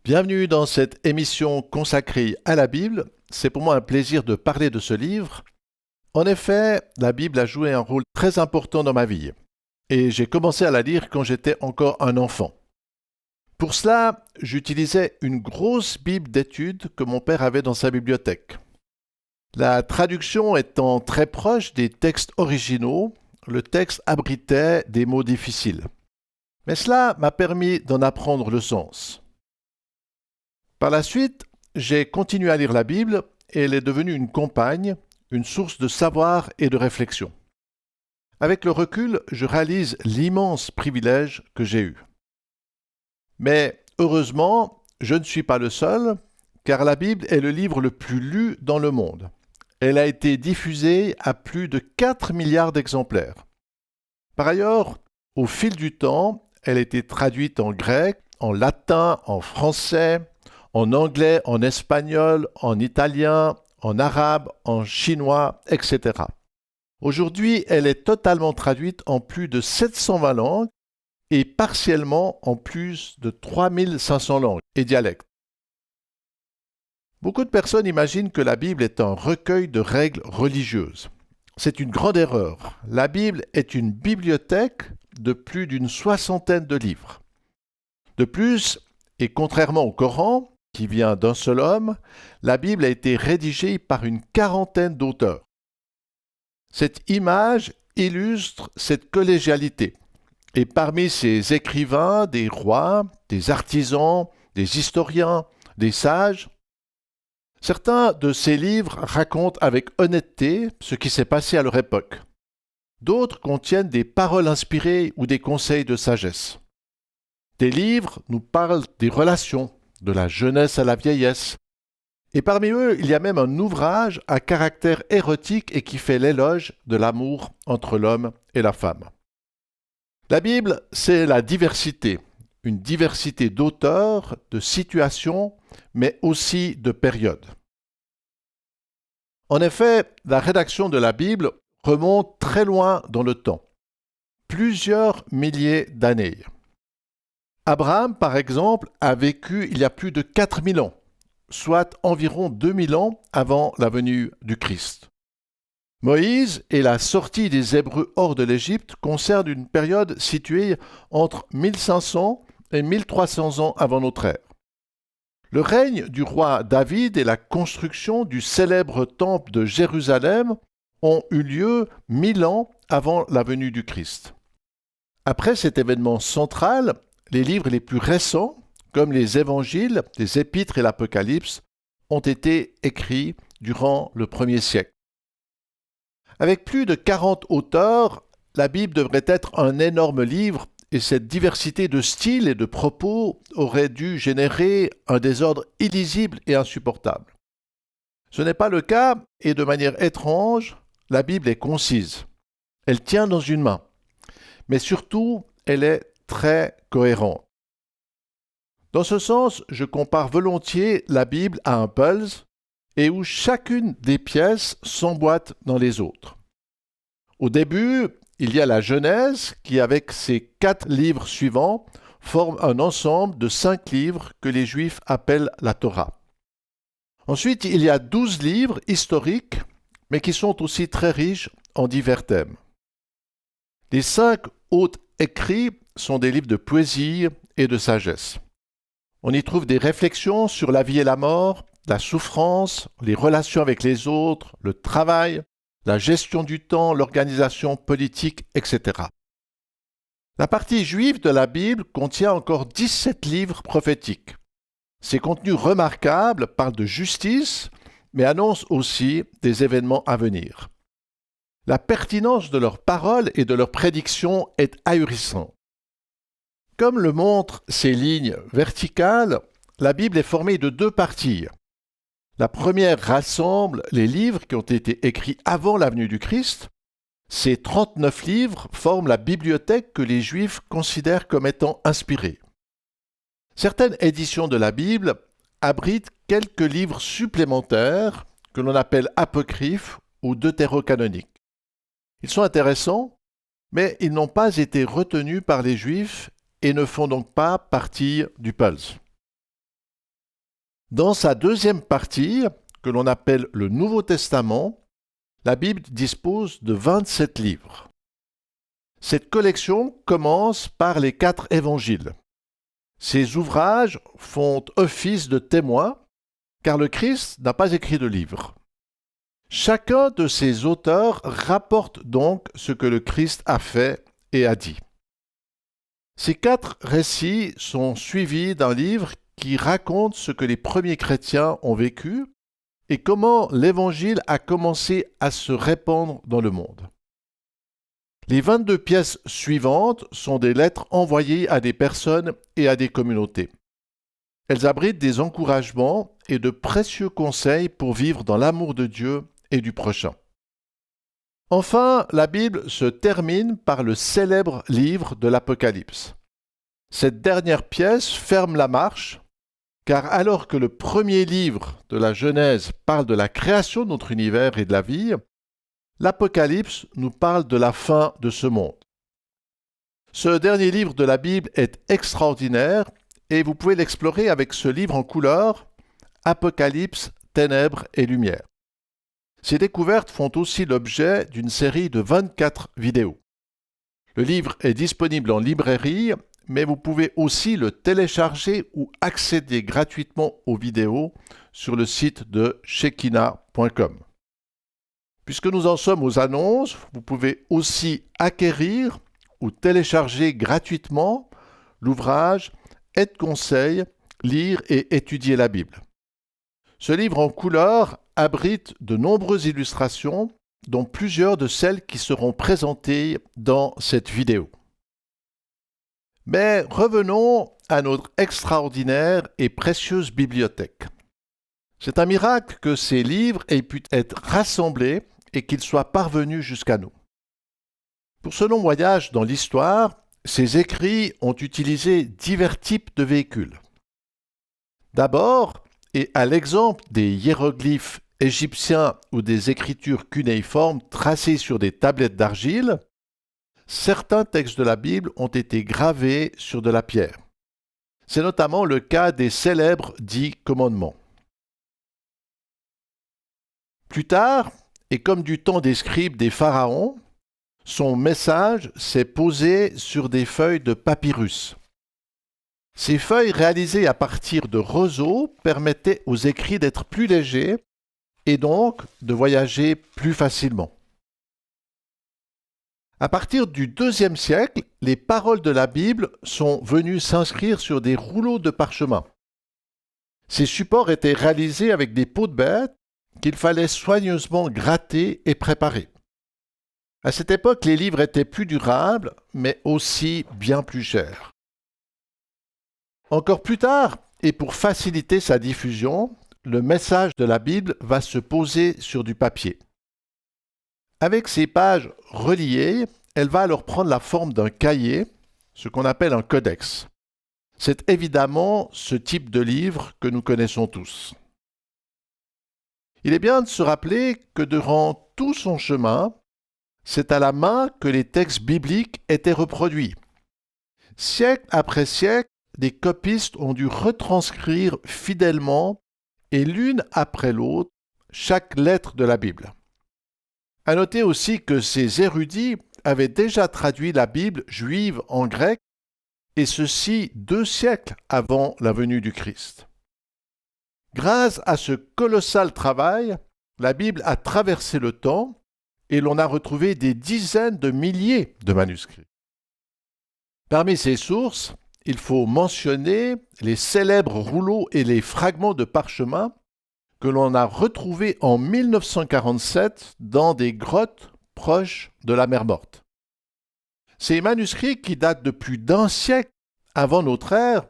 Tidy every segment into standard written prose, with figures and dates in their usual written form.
Bienvenue dans cette émission consacrée à la Bible. C'est pour moi un plaisir de parler de ce livre. En effet, la Bible a joué un rôle très important dans ma vie et j'ai commencé à la lire quand j'étais encore un enfant. Pour cela, j'utilisais une grosse Bible d'études que mon père avait dans sa bibliothèque. La traduction étant très proche des textes originaux, le texte abritait des mots difficiles. Mais cela m'a permis d'en apprendre le sens. Par la suite, j'ai continué à lire la Bible et elle est devenue une compagne, une source de savoir et de réflexion. Avec le recul, je réalise l'immense privilège que j'ai eu. Mais heureusement, je ne suis pas le seul, car la Bible est le livre le plus lu dans le monde. Elle a été diffusée à plus de 4 milliards d'exemplaires. Par ailleurs, au fil du temps, elle a été traduite en grec, en latin, en français, en anglais, en espagnol, en italien, en arabe, en chinois, etc. Aujourd'hui, elle est totalement traduite en plus de 720 langues et partiellement en plus de 3500 langues et dialectes. Beaucoup de personnes imaginent que la Bible est un recueil de règles religieuses. C'est une grande erreur. La Bible est une bibliothèque de plus d'une soixantaine de livres. De plus, et contrairement au Coran, qui vient d'un seul homme, la Bible a été rédigée par une quarantaine d'auteurs. Cette image illustre cette collégialité. Et parmi ces écrivains, des rois, des artisans, des historiens, des sages, certains de ces livres racontent avec honnêteté ce qui s'est passé à leur époque. D'autres contiennent des paroles inspirées ou des conseils de sagesse. Des livres nous parlent des relations, de la jeunesse à la vieillesse. Et parmi eux, il y a même un ouvrage à caractère érotique et qui fait l'éloge de l'amour entre l'homme et la femme. La Bible, c'est la diversité, une diversité d'auteurs, de situations, mais aussi de périodes. En effet, la rédaction de la Bible remonte très loin dans le temps, plusieurs milliers d'années. Abraham, par exemple, a vécu il y a plus de 4000 ans, soit environ 2000 ans avant la venue du Christ. Moïse et la sortie des Hébreux hors de l'Égypte concernent une période située entre 1500 et 1300 ans avant notre ère. Le règne du roi David et la construction du célèbre temple de Jérusalem ont eu lieu 1000 ans avant la venue du Christ. Après cet événement central, les livres les plus récents, comme les évangiles, les épîtres et l'Apocalypse, ont été écrits durant le 1er siècle. Avec plus de 40 auteurs, la Bible devrait être un énorme livre et cette diversité de styles et de propos aurait dû générer un désordre illisible et insupportable. Ce n'est pas le cas et de manière étrange, la Bible est concise. Elle tient dans une main, mais surtout, elle est très cohérente. Dans ce sens, je compare volontiers la Bible à un puzzle et où chacune des pièces s'emboîte dans les autres. Au début, il y a la Genèse qui, avec ses 4 livres suivants, forme un ensemble de 5 livres que les Juifs appellent la Torah. Ensuite, il y a 12 livres historiques, mais qui sont aussi très riches en divers thèmes. Les 5 autres écrits sont des livres de poésie et de sagesse. On y trouve des réflexions sur la vie et la mort, la souffrance, les relations avec les autres, le travail, la gestion du temps, l'organisation politique, etc. La partie juive de la Bible contient encore 17 livres prophétiques. Ces contenus remarquables parlent de justice, mais annoncent aussi des événements à venir. La pertinence de leurs paroles et de leurs prédictions est ahurissante. Comme le montrent ces lignes verticales, la Bible est formée de 2 parties. La première rassemble les livres qui ont été écrits avant la venue du Christ. Ces 39 livres forment la bibliothèque que les Juifs considèrent comme étant inspirée. Certaines éditions de la Bible abritent quelques livres supplémentaires que l'on appelle apocryphes ou deutérocanoniques. Ils sont intéressants, mais ils n'ont pas été retenus par les Juifs et ne font donc pas partie du puzzle. Dans sa deuxième partie, que l'on appelle le Nouveau Testament, la Bible dispose de 27 livres. Cette collection commence par les 4 évangiles. Ces ouvrages font office de témoins, car le Christ n'a pas écrit de livre. Chacun de ces auteurs rapporte donc ce que le Christ a fait et a dit. Ces 4 récits sont suivis d'un livre qui raconte ce que les premiers chrétiens ont vécu et comment l'Évangile a commencé à se répandre dans le monde. Les 22 pièces suivantes sont des lettres envoyées à des personnes et à des communautés. Elles abritent des encouragements et de précieux conseils pour vivre dans l'amour de Dieu et du prochain. Enfin, la Bible se termine par le célèbre livre de l'Apocalypse. Cette dernière pièce ferme la marche, car alors que le premier livre de la Genèse parle de la création de notre univers et de la vie, l'Apocalypse nous parle de la fin de ce monde. Ce dernier livre de la Bible est extraordinaire et vous pouvez l'explorer avec ce livre en couleur, Apocalypse, ténèbres et lumière. Ces découvertes font aussi l'objet d'une série de 24 vidéos. Le livre est disponible en librairie, mais vous pouvez aussi le télécharger ou accéder gratuitement aux vidéos sur le site de Shekinah.com. Puisque nous en sommes aux annonces, vous pouvez aussi acquérir ou télécharger gratuitement l'ouvrage Aide-conseil, lire et étudier la Bible. Ce livre en couleur abrite de nombreuses illustrations, dont plusieurs de celles qui seront présentées dans cette vidéo. Mais revenons à notre extraordinaire et précieuse bibliothèque. C'est un miracle que ces livres aient pu être rassemblés et qu'ils soient parvenus jusqu'à nous. Pour ce long voyage dans l'histoire, ces écrits ont utilisé divers types de véhicules. D'abord, et à l'exemple des hiéroglyphes égyptiens ou des écritures cunéiformes tracées sur des tablettes d'argile, certains textes de la Bible ont été gravés sur de la pierre. C'est notamment le cas des célèbres 10 commandements. Plus tard, et comme du temps des scribes des pharaons, son message s'est posé sur des feuilles de papyrus. Ces feuilles réalisées à partir de roseaux permettaient aux écrits d'être plus légers et donc de voyager plus facilement. À partir du IIe siècle, les paroles de la Bible sont venues s'inscrire sur des rouleaux de parchemin. Ces supports étaient réalisés avec des peaux de bêtes qu'il fallait soigneusement gratter et préparer. À cette époque, les livres étaient plus durables, mais aussi bien plus chers. Encore plus tard, et pour faciliter sa diffusion, le message de la Bible va se poser sur du papier. Avec ces pages reliées, elle va alors prendre la forme d'un cahier, ce qu'on appelle un codex. C'est évidemment ce type de livre que nous connaissons tous. Il est bien de se rappeler que durant tout son chemin, c'est à la main que les textes bibliques étaient reproduits. Siècle après siècle, des copistes ont dû retranscrire fidèlement et l'une après l'autre chaque lettre de la Bible. À noter aussi que ces érudits avaient déjà traduit la Bible juive en grec, et ceci 2 siècles avant la venue du Christ. Grâce à ce colossal travail, la Bible a traversé le temps et l'on a retrouvé des dizaines de milliers de manuscrits. Parmi ces sources, il faut mentionner les célèbres rouleaux et les fragments de parchemin que l'on a retrouvés en 1947 dans des grottes proches de la mer Morte. Ces manuscrits, qui datent de plus d'1 siècle avant notre ère,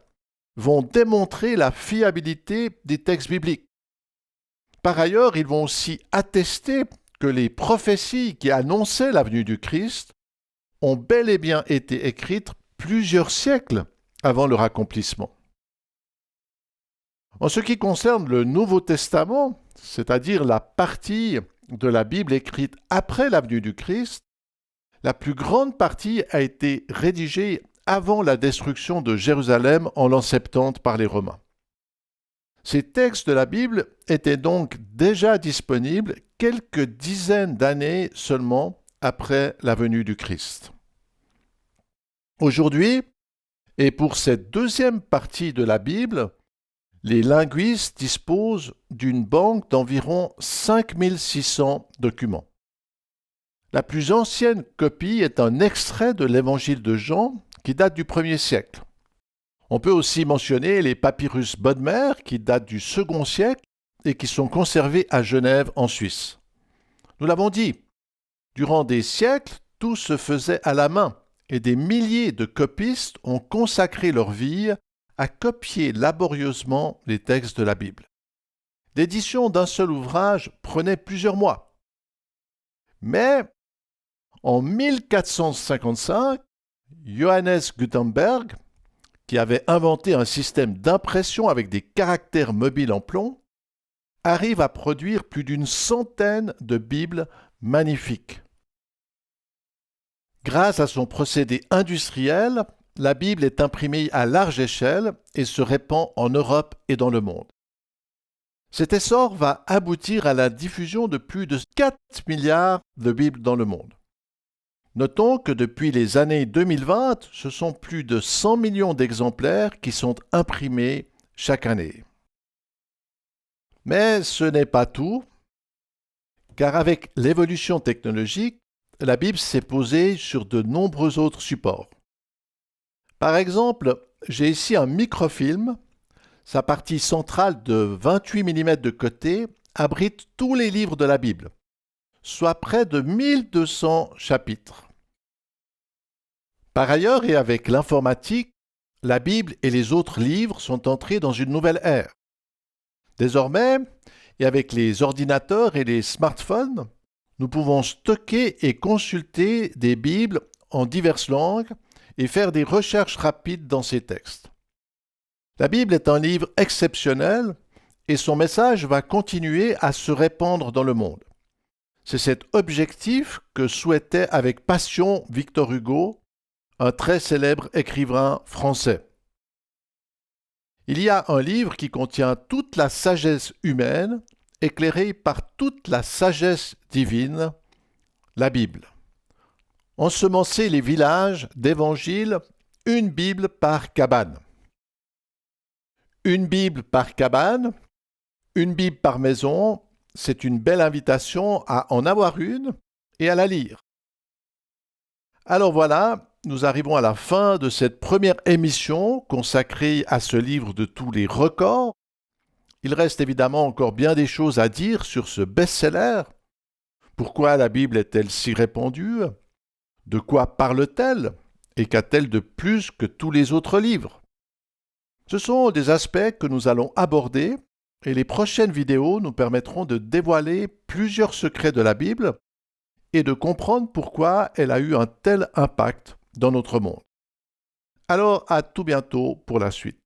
vont démontrer la fiabilité des textes bibliques. Par ailleurs, ils vont aussi attester que les prophéties qui annonçaient la venue du Christ ont bel et bien été écrites plusieurs siècles avant leur accomplissement. En ce qui concerne le Nouveau Testament, c'est-à-dire la partie de la Bible écrite après la venue du Christ, la plus grande partie a été rédigée avant la destruction de Jérusalem en l'an 70 par les Romains. Ces textes de la Bible étaient donc déjà disponibles quelques dizaines d'années seulement après la venue du Christ. Aujourd'hui, et pour cette deuxième partie de la Bible, les linguistes disposent d'une banque d'environ 5600 documents. La plus ancienne copie est un extrait de l'Évangile de Jean qui date du 1er siècle. On peut aussi mentionner les papyrus Bodmer qui datent du 2e siècle et qui sont conservés à Genève en Suisse. Nous l'avons dit, durant des siècles, tout se faisait à la main et des milliers de copistes ont consacré leur vie à copier laborieusement les textes de la Bible. L'édition d'un seul ouvrage prenait plusieurs mois. Mais en 1455, Johannes Gutenberg, qui avait inventé un système d'impression avec des caractères mobiles en plomb, arrive à produire plus d'une centaine de Bibles magnifiques. Grâce à son procédé industriel, la Bible est imprimée à large échelle et se répand en Europe et dans le monde. Cet essor va aboutir à la diffusion de plus de 4 milliards de Bibles dans le monde. Notons que depuis les années 2020, ce sont plus de 100 millions d'exemplaires qui sont imprimés chaque année. Mais ce n'est pas tout, car avec l'évolution technologique, la Bible s'est posée sur de nombreux autres supports. Par exemple, j'ai ici un microfilm. Sa partie centrale de 28 mm de côté abrite tous les livres de la Bible, soit près de 1200 chapitres. Par ailleurs, et avec l'informatique, la Bible et les autres livres sont entrés dans une nouvelle ère. Désormais, et avec les ordinateurs et les smartphones, nous pouvons stocker et consulter des Bibles en diverses langues et faire des recherches rapides dans ces textes. La Bible est un livre exceptionnel et son message va continuer à se répandre dans le monde. C'est cet objectif que souhaitait avec passion Victor Hugo, un très célèbre écrivain français. Il y a un livre qui contient toute la sagesse humaine, éclairée par toute la sagesse divine, la Bible. Ensemencer les villages d'évangiles, une Bible par cabane. Une Bible par cabane, une Bible par maison, c'est une belle invitation à en avoir une et à la lire. Alors voilà, nous arrivons à la fin de cette première émission consacrée à ce livre de tous les records. Il reste évidemment encore bien des choses à dire sur ce best-seller. Pourquoi la Bible est-elle si répandue? De quoi parle-t-elle? Et qu'a-t-elle de plus que tous les autres livres? Ce sont des aspects que nous allons aborder et les prochaines vidéos nous permettront de dévoiler plusieurs secrets de la Bible et de comprendre pourquoi elle a eu un tel impact dans notre monde. Alors, à tout bientôt pour la suite.